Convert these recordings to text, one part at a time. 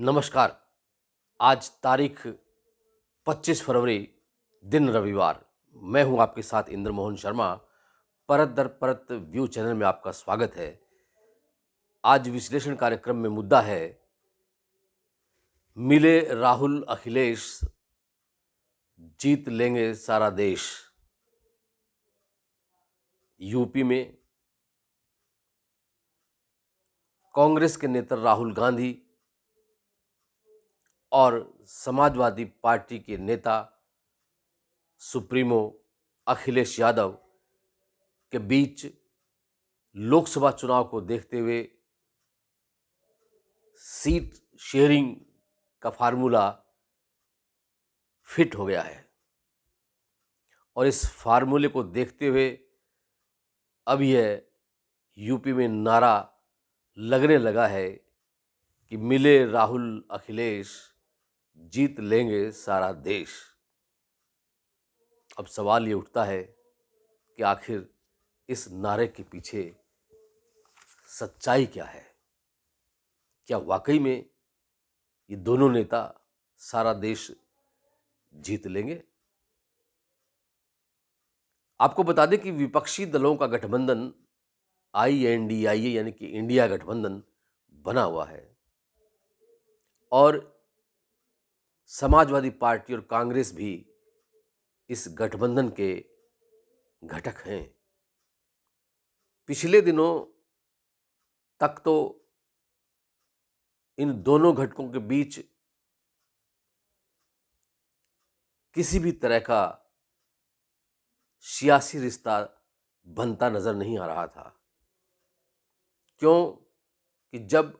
नमस्कार। आज तारीख 25 फरवरी, दिन रविवार। मैं हूं आपके साथ इंद्र मोहन शर्मा। परत दर परत व्यू चैनल में आपका स्वागत है। आज विश्लेषण कार्यक्रम में मुद्दा है, मिले राहुल अखिलेश, जीत लेंगे सारा देश। यूपी में कांग्रेस के नेता राहुल गांधी और समाजवादी पार्टी के नेता सुप्रीमो अखिलेश यादव के बीच लोकसभा चुनाव को देखते हुए सीट शेयरिंग का फार्मूला फिट हो गया है और इस फार्मूले को देखते हुए अब यह यूपी में नारा लगने लगा है कि मिले राहुल अखिलेश, जीत लेंगे सारा देश। अब सवाल ये उठता है कि आखिर इस नारे के पीछे सच्चाई क्या है? क्या वाकई में ये दोनों नेता सारा देश जीत लेंगे? आपको बता दें कि विपक्षी दलों का गठबंधन INDIA यानी कि इंडिया गठबंधन बना हुआ है और समाजवादी पार्टी और कांग्रेस भी इस गठबंधन के घटक हैं। पिछले दिनों तक तो इन दोनों घटकों के बीच किसी भी तरह का सियासी रिश्ता बनता नजर नहीं आ रहा था। क्यों कि जब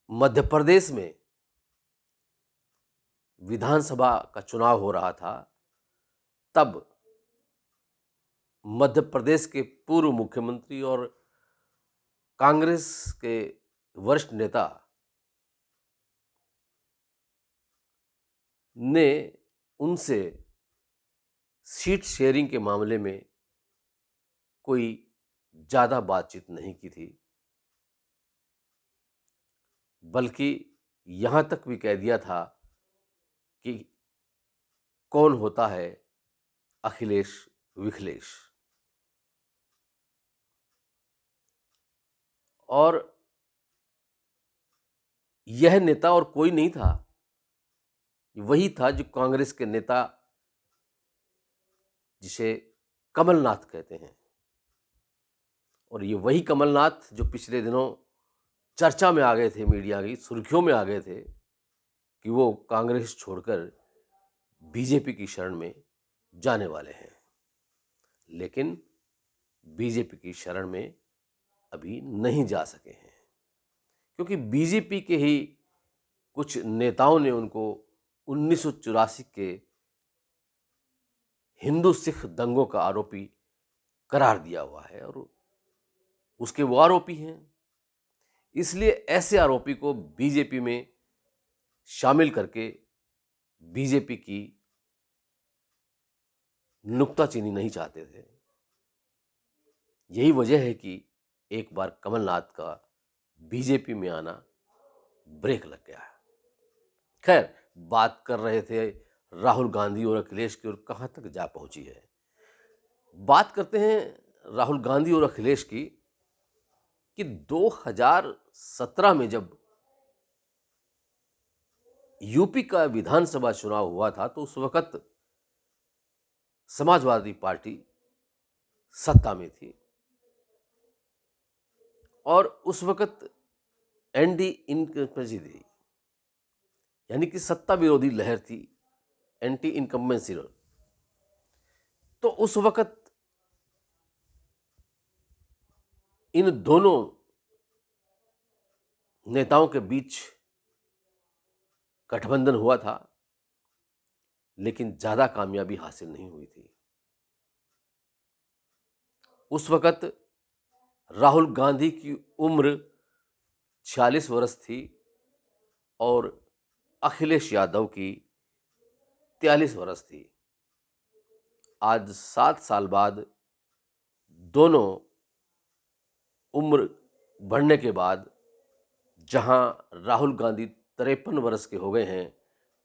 मध्य प्रदेश में विधानसभा का चुनाव हो रहा था, तब मध्य प्रदेश के पूर्व मुख्यमंत्री और कांग्रेस के वरिष्ठ नेता ने उनसे सीट शेयरिंग के मामले में कोई ज़्यादा बातचीत नहीं की थी, बल्कि यहाँ तक भी कह दिया था कि कौन होता है अखिलेश विखिलेश। और यह नेता और कोई नहीं था, वही था जो कांग्रेस के नेता जिसे कमलनाथ कहते हैं। और ये वही कमलनाथ जो पिछले दिनों चर्चा में आ गए थे, मीडिया की सुर्खियों में आ गए थे कि वो कांग्रेस छोड़कर बीजेपी की शरण में जाने वाले हैं। लेकिन बीजेपी की शरण में अभी नहीं जा सके हैं, क्योंकि बीजेपी के ही कुछ नेताओं ने उनको 1984 के हिंदू सिख दंगों का आरोपी करार दिया हुआ है और उसके वो आरोपी हैं। इसलिए ऐसे आरोपी को बीजेपी में शामिल करके बीजेपी की नुक्ताचीनी नहीं चाहते थे। यही वजह है कि एक बार कमलनाथ का बीजेपी में आना ब्रेक लग गया है। खैर, बात कर रहे थे राहुल गांधी और अखिलेश की, और कहां तक जा पहुंची है। बात करते हैं राहुल गांधी और अखिलेश की कि 2017 में जब यूपी का विधानसभा चुनाव हुआ था, तो उस वक्त समाजवादी पार्टी सत्ता में थी और उस वक्त एंटी इनकम्बेंसी थी, यानी कि सत्ता विरोधी लहर थी, एंटी इनकम्बेंसी। तो उस वक्त इन दोनों नेताओं के बीच गठबंधन हुआ था, लेकिन ज्यादा कामयाबी हासिल नहीं हुई थी। उस वक्त राहुल गांधी की उम्र 46 वर्ष थी और अखिलेश यादव की 43 वर्ष थी। आज 7 साल बाद दोनों उम्र बढ़ने के बाद जहां राहुल गांधी 53 वर्ष के हो गए हैं,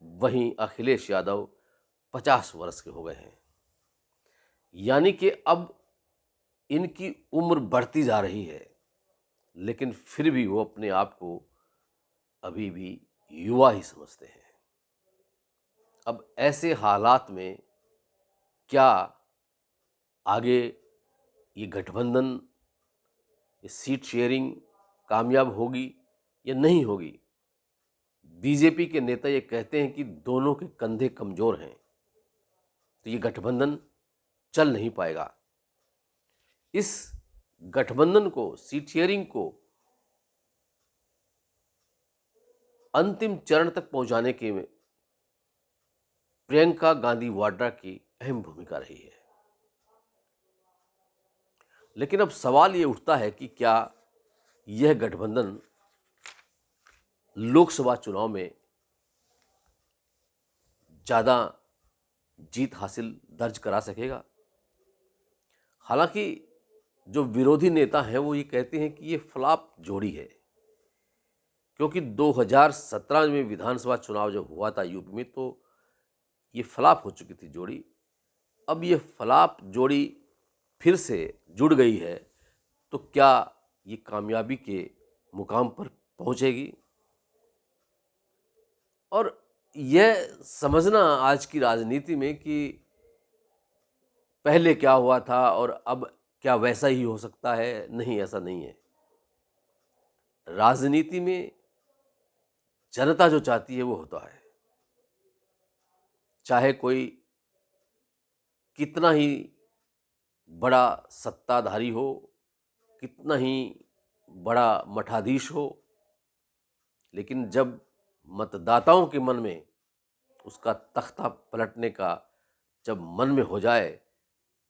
वहीं अखिलेश यादव 50 वर्ष के हो गए हैं। यानी कि अब इनकी उम्र बढ़ती जा रही है, लेकिन फिर भी वो अपने आप को अभी भी युवा ही समझते हैं। अब ऐसे हालात में क्या आगे ये गठबंधन, ये सीट शेयरिंग कामयाब होगी या नहीं होगी? बीजेपी के नेता ये कहते हैं कि दोनों के कंधे कमजोर हैं, तो ये गठबंधन चल नहीं पाएगा। इस गठबंधन को, सीट शेयरिंग को अंतिम चरण तक पहुंचाने के में प्रियंका गांधी वाड्रा की अहम भूमिका रही है। लेकिन अब सवाल ये उठता है कि क्या यह गठबंधन लोकसभा चुनाव में ज़्यादा जीत हासिल दर्ज करा सकेगा? हालांकि जो विरोधी नेता हैं वो ये कहते हैं कि ये फ्लॉप जोड़ी है, क्योंकि 2017 में विधानसभा चुनाव जब हुआ था यूपी में, तो ये फ्लॉप हो चुकी थी जोड़ी। अब ये फ्लॉप जोड़ी फिर से जुड़ गई है, तो क्या ये कामयाबी के मुकाम पर पहुंचेगी? और यह समझना आज की राजनीति में कि पहले क्या हुआ था और अब क्या वैसा ही हो सकता है, नहीं, ऐसा नहीं है। राजनीति में जनता जो चाहती है वो होता है, चाहे कोई कितना ही बड़ा सत्ताधारी हो, कितना ही बड़ा मठाधीश हो, लेकिन जब मतदाताओं के मन में उसका तख्ता पलटने का जब मन में हो जाए,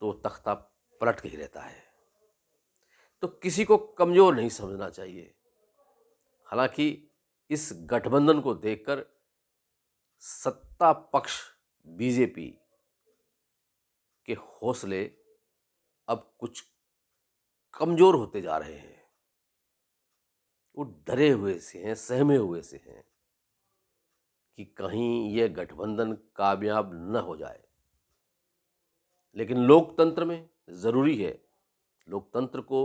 तो तख्ता पलट के ही रहता है। तो किसी को कमजोर नहीं समझना चाहिए। हालांकि इस गठबंधन को देखकर सत्ता पक्ष बीजेपी के हौसले अब कुछ कमजोर होते जा रहे हैं। वो डरे हुए से हैं, सहमे हुए से हैं कि कहीं यह गठबंधन कामयाब न हो जाए। लेकिन लोकतंत्र में ज़रूरी है, लोकतंत्र को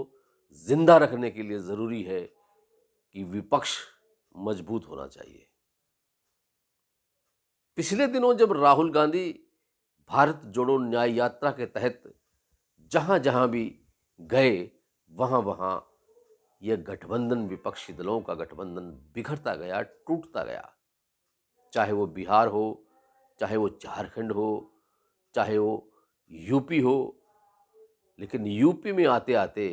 जिंदा रखने के लिए ज़रूरी है कि विपक्ष मजबूत होना चाहिए। पिछले दिनों जब राहुल गांधी भारत जोड़ो न्याय यात्रा के तहत जहां जहां भी गए, वहां वहां यह गठबंधन, विपक्षी दलों का गठबंधन बिखरता गया, टूटता गया। चाहे वो बिहार हो, चाहे वो झारखंड हो, चाहे वो यूपी हो। लेकिन यूपी में आते आते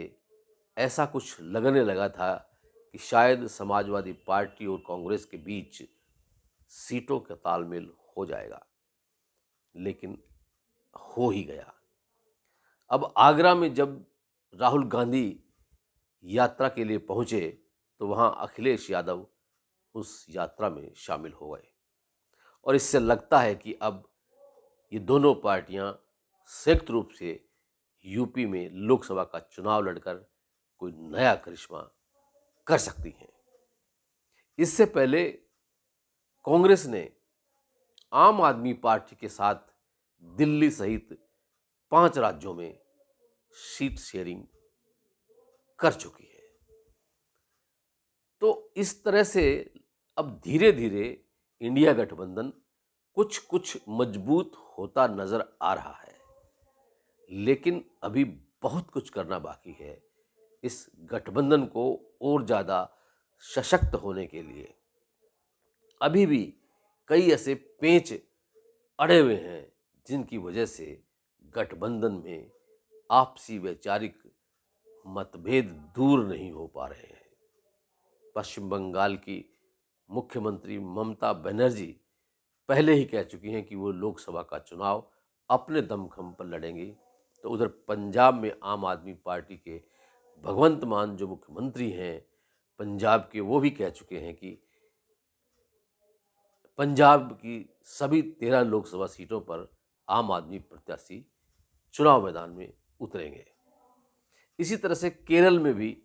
ऐसा कुछ लगने लगा था कि शायद समाजवादी पार्टी और कांग्रेस के बीच सीटों का तालमेल हो जाएगा, लेकिन हो ही गया। अब आगरा में जब राहुल गांधी यात्रा के लिए पहुंचे, तो वहां अखिलेश यादव उस यात्रा में शामिल हो गए, और इससे लगता है कि अब ये दोनों पार्टियां संयुक्त रूप से यूपी में लोकसभा का चुनाव लड़कर कोई नया करिश्मा कर सकती हैं। इससे पहले कांग्रेस ने आम आदमी पार्टी के साथ दिल्ली सहित 5 राज्यों में सीट शेयरिंग कर चुकी है। तो इस तरह से अब धीरे धीरे इंडिया गठबंधन कुछ कुछ मजबूत होता नजर आ रहा है, लेकिन अभी बहुत कुछ करना बाकी है इस गठबंधन को और ज़्यादा सशक्त होने के लिए। अभी भी कई ऐसे पेंच अड़े हुए हैं जिनकी वजह से गठबंधन में आपसी वैचारिक मतभेद दूर नहीं हो पा रहे हैं। पश्चिम बंगाल की मुख्यमंत्री ममता बनर्जी पहले ही कह चुकी हैं कि वो लोकसभा का चुनाव अपने दमखम पर लड़ेंगी। तो उधर पंजाब में आम आदमी पार्टी के भगवंत मान जो मुख्यमंत्री हैं पंजाब के, वो भी कह चुके हैं कि पंजाब की सभी 13 लोकसभा सीटों पर आम आदमी प्रत्याशी चुनाव मैदान में उतरेंगे। इसी तरह से केरल में भी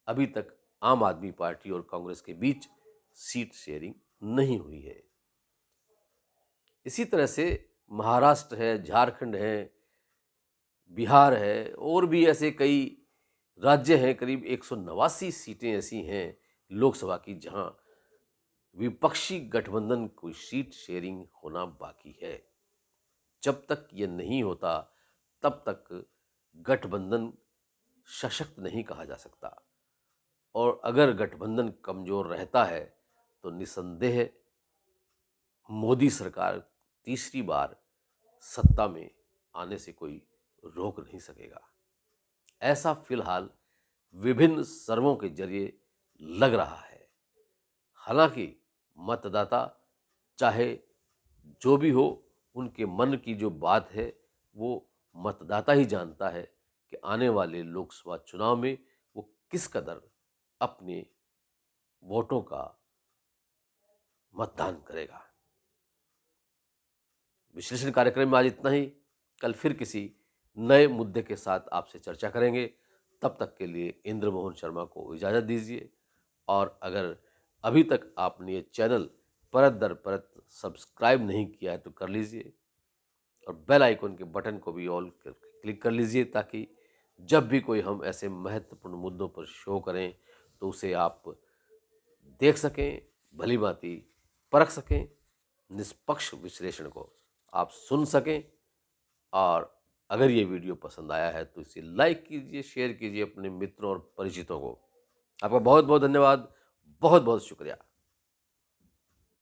अभी तक आम आदमी पार्टी और कांग्रेस के बीच सीट शेयरिंग नहीं हुई है। इसी तरह से महाराष्ट्र है, झारखंड है, बिहार है और भी ऐसे कई राज्य हैं, करीब 189 सीटें ऐसी हैं लोकसभा की जहां विपक्षी गठबंधन की सीट शेयरिंग होना बाकी है। जब तक ये नहीं होता तब तक गठबंधन सशक्त नहीं कहा जा सकता, और अगर गठबंधन कमजोर रहता है तो निसंदेह मोदी सरकार तीसरी बार सत्ता में आने से कोई रोक नहीं सकेगा। ऐसा फिलहाल विभिन्न सर्वों के जरिए लग रहा है। हालांकि मतदाता चाहे जो भी हो, उनके मन की जो बात है वो मतदाता ही जानता है कि आने वाले लोकसभा चुनाव में वो किस कदर अपने वोटों का मतदान करेगा। विश्लेषण कार्यक्रम में आज इतना ही। कल फिर किसी नए मुद्दे के साथ आपसे चर्चा करेंगे। तब तक के लिए इंद्र मोहन शर्मा को इजाज़त दीजिए, और अगर अभी तक आपने ये चैनल परत दर परत सब्सक्राइब नहीं किया है तो कर लीजिए, और बेल आइकन के बटन को भी ऑल क्लिक कर लीजिए, ताकि जब भी कोई हम ऐसे महत्वपूर्ण मुद्दों पर शो करें तो उसे आप देख सकें, भली भांति परख सकें, निष्पक्ष विश्लेषण को आप सुन सकें। और अगर ये वीडियो पसंद आया है तो इसे लाइक कीजिए, शेयर कीजिए अपने मित्रों और परिचितों को। आपका बहुत बहुत धन्यवाद, बहुत बहुत शुक्रिया।